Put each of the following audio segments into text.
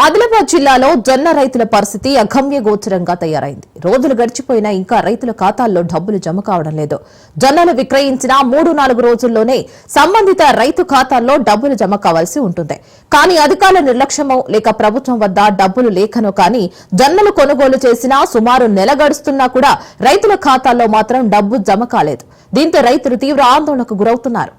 ఆదిలాబాద్ జిల్లాలో జొన్న రైతుల పరిస్థితి అగమ్య గోచరంగా తయారైంది. రోజులు గడిచిపోయినా ఇంకా రైతుల ఖాతాల్లో డబ్బులు జమ కావడం లేదు. జొన్నలు విక్రయించిన 3-4 రోజుల్లోనే సంబంధిత రైతు ఖాతాల్లో డబ్బులు జమ కావాల్సి ఉంటుంది. కానీ అధికారుల నిర్లక్ష్యమో లేక ప్రభుత్వం వద్ద డబ్బులు లేకనో కానీ జొన్నలు కొనుగోలు చేసినా సుమారు నెల గడుస్తున్నా కూడా రైతుల ఖాతాల్లో మాత్రం డబ్బు జమ కాలేదు. దీంతో రైతులు తీవ్ర ఆందోళనకు గురవుతున్నారు.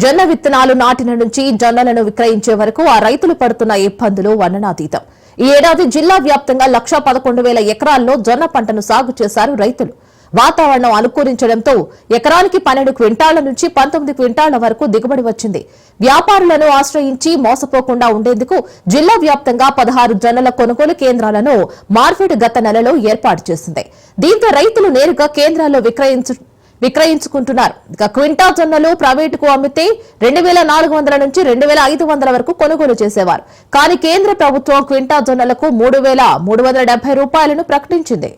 జొన్న విత్తనాలు నాటిన నుంచి జొన్నలను విక్రయించే వరకు ఆ రైతులు పడుతున్న ఇబ్బందులు వర్ణనాతీతం. ఈ ఏడాది జిల్లా వ్యాప్తంగా 1,11,000 ఎకరాల్లో జొన్న పంటను సాగు చేశారు రైతులు. వాతావరణం అనుకూలించడంతో ఎకరానికి 12 క్వింటాళ్ల నుంచి 19 క్వింటాళ్ల వరకు దిగుబడి వచ్చింది. వ్యాపారులను ఆశ్రయించి మోసపోకుండా ఉండేందుకు జిల్లా వ్యాప్తంగా 16 జొన్నల కొనుగోలు కేంద్రాలను మార్ఫెడ్ గత నెలలో ఏర్పాటు చేసింది. దీంతో రైతులు నేరుగా కేంద్రాల్లో విక్రయించుకుంటున్నారు. ఇక క్వింటా జొన్నలు ప్రైవేటుకు అమ్మితే 2,400 నుంచి 2,500 వరకు కొనుగోలు చేసేవారు. కానీ కేంద్ర ప్రభుత్వం క్వింటా జొన్నలకు 3,370 రూపాయలను ప్రకటించింది.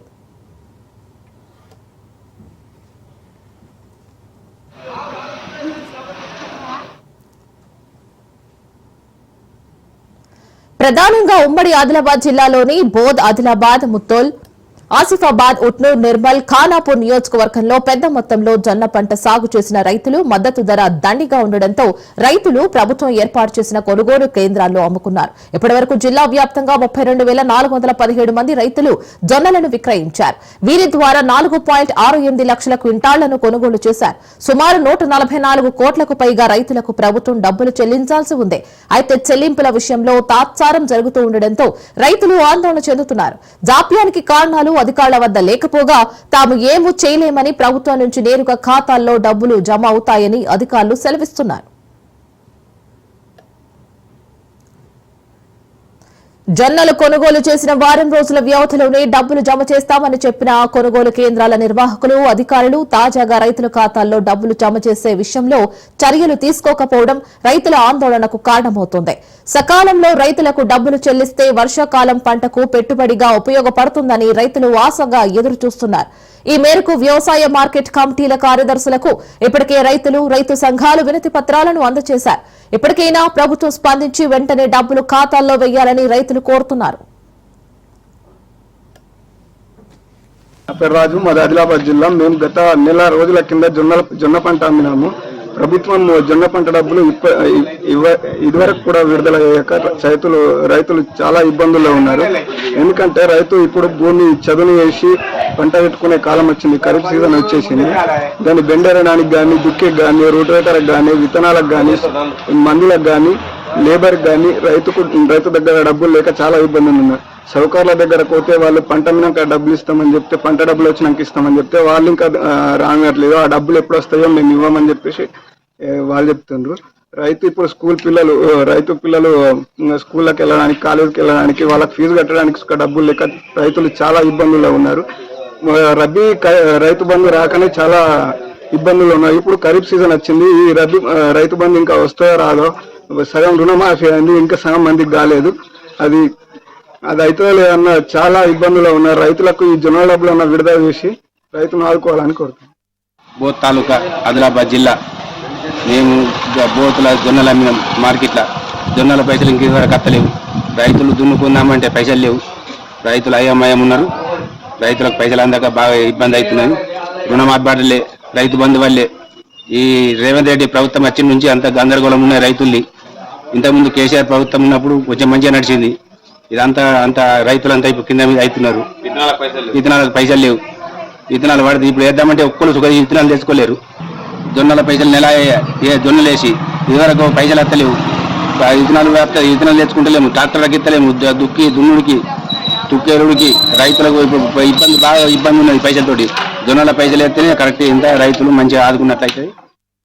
ప్రధానంగా ఉమ్మడి ఆదిలాబాద్ జిల్లాలోని బోధ్, ఆదిలాబాద్, ముత్తోల్, ఆసిఫాబాద్, ఉట్నూర్, నిర్మల్, ఖానాపూర్ నియోజకవర్గంలో పెద్ద మొత్తంలో జొన్న పంట సాగు చేసిన రైతులు మద్దతు ధర దండిగా ఉండడంతో రైతులు ప్రభుత్వం ఏర్పాటు చేసిన కొనుగోలు కేంద్రాల్లో అమ్ముకున్నారు. ఇప్పటివరకు జిల్లా వ్యాప్తంగా 32,417 మంది రైతులు జొన్నలను విక్రయించారు. వీరి ద్వారా 4.68 లక్షల క్వింటాళ్లను కొనుగోలు చేశారు. సుమారు 144 కోట్లకు పైగా రైతులకు ప్రభుత్వం డబ్బులు చెల్లించాల్సి ఉంది. అయితే చెల్లింపుల విషయంలో తాత్సారం జరుగుతూ ఉండడంతో రైతులు ఆందోళన చెందుతున్నారు. జాప్యానికి కారణాలు అధికారుల వద్ద లేకపోగా తాము ఏమూ చేయలేమని, ప్రభుత్వం నుంచి నేరుగా ఖాతాల్లో డబ్బులు జమ అవుతాయని అధికారులు సెలవిస్తున్నారు. జొన్నలు కొనుగోలు చేసిన వారం రోజుల వ్యవధిలోనే డబ్బులు జమ చేస్తామని చెప్పిన కొనుగోలు కేంద్రాల నిర్వాహకులు, అధికారులు తాజాగా రైతుల ఖాతాల్లో డబ్బులు జమ చేసే విషయంలో చర్యలు తీసుకోకపోవడం రైతుల ఆందోళనకు కారణమవుతోంది. సకాలంలో రైతులకు డబ్బులు చెల్లిస్తే వర్షాకాలం పంటకు పెట్టుబడిగా ఉపయోగపడుతుందని రైతులు ఆశగా ఎదురుచూస్తున్నారు. ఈ మేరకు వ్యవసాయ మార్కెట్ కమిటీల కార్యదర్శులకు ఇప్పటికే రైతులు, రైతు సంఘాలు వినతి పత్రాలను అందజేశారు. ఇప్పటికైనా ప్రభుత్వం స్పందించి వెంటనే డబ్బులు ఖాతాల్లో వేయాలని రైతులు కోరుతున్నారు. రాజు, మాది ఆదిలాబాద్ జిల్లా. మేము గత నెల రోజుల కింద జొన్న పంట అమ్మినాము. ప్రభుత్వం జొన్న పంట డబ్బులు ఇదివరకు కూడా విడుదలయ్యాక రైతులు చాలా ఇబ్బందుల్లో ఉన్నారు. ఎందుకంటే రైతు ఇప్పుడు భూమి చదును వేసి పంట పెట్టుకునే కాలం వచ్చింది. ఖరీఫ్ సీజన్ వచ్చేసింది. దాన్ని బెండేరడానికి కానీ, దుక్కికి కానీ, రూటవేటర్కి కానీ, విత్తనాలకు కానీ, మందులకు కానీ, లేబర్కి కానీ రైతు దగ్గర డబ్బులు లేక చాలా ఇబ్బందులు ఉన్నారు. సౌకర్యాల దగ్గర పోతే వాళ్ళు పంట మినాక డబ్బులు ఇస్తామని చెప్తే, పంట డబ్బులు వచ్చినాక ఇస్తామని చెప్తే వాళ్ళు ఇంకా రానట్లేదు. ఆ డబ్బులు ఎప్పుడు వస్తాయో మేము ఇవ్వమని చెప్పేసి వాళ్ళు చెప్తుండ్రు. రైతు పిల్లలు స్కూళ్ళకి వెళ్ళడానికి, కాలేజీకి వెళ్ళడానికి, వాళ్ళకి ఫీజు కట్టడానికి డబ్బులు లేక రైతులు చాలా ఇబ్బందుల్లో ఉన్నారు. రబీ రైతు బంధు రాకనే చాలా ఇబ్బందులు ఉన్నాయి. ఇప్పుడు ఖరీఫ్ సీజన్ వచ్చింది. ఈ రబీ రైతు బంధు ఇంకా వస్తాయో రాదో, సగం రుణమాఫీ అయింది, ఇంకా సగం మందికి కాలేదు. అది అయితే లేదన్న చాలా ఇబ్బందులు ఉన్నారు. రైతులకు ఈ జొన్న డబ్బులు విడుదల చేసి రైతును ఆదుకోవాలని కోరుతున్నాం. బోత్ తాలూకా, ఆదిలాబాద్ జిల్లా. మేము బోతుల జొన్నలు అమ్మినాం మార్కెట్లో. జొన్నల పైసలు ఇంకెవరకు అత్తలేవు. రైతులు దున్నుకుందామంటే పైసలు లేవు. రైతులు అయ్యమయం ఉన్నారు. రైతులకు పైసలు అందక బాగా ఇబ్బంది అవుతున్నది. రుణమాఫీ రైతు బంధు వల్లే. ఈ రేవంత్ రెడ్డి ప్రభుత్వం వచ్చిన నుంచి అంత గందరగోళం ఉన్నాయి రైతుల్ని. ఇంతకుముందు కేసీఆర్ ప్రభుత్వం ఉన్నప్పుడు కొంచెం మంచిగా నడిచింది. ఇదంతా రైతులంతా ఇప్పుడు కింద మీద అవుతున్నారు. విత్తనాలకు పైసలు లేవు. విత్తనాలు పడితే ఇప్పుడు వేద్దామంటే ఒక్కరు విత్తనాలు తెచ్చుకోలేరు. జొన్నల పైసలు జొన్నలు వేసి ఇదివరకు పైసలు ఎత్తలేవు. విత్తనాలు తెచ్చుకుంటలేము. ట్రాక్టర్లకు ఎత్తలేము. దున్నుడికి, తుక్కేరుడికి రైతులకు బాగా ఇబ్బంది ఉన్నది పైసలతోటి. జొన్నల పైసలు ఎత్తేనే కరెక్ట్ ఇంత రైతులు మంచిగా ఆదుకున్నట్లయితే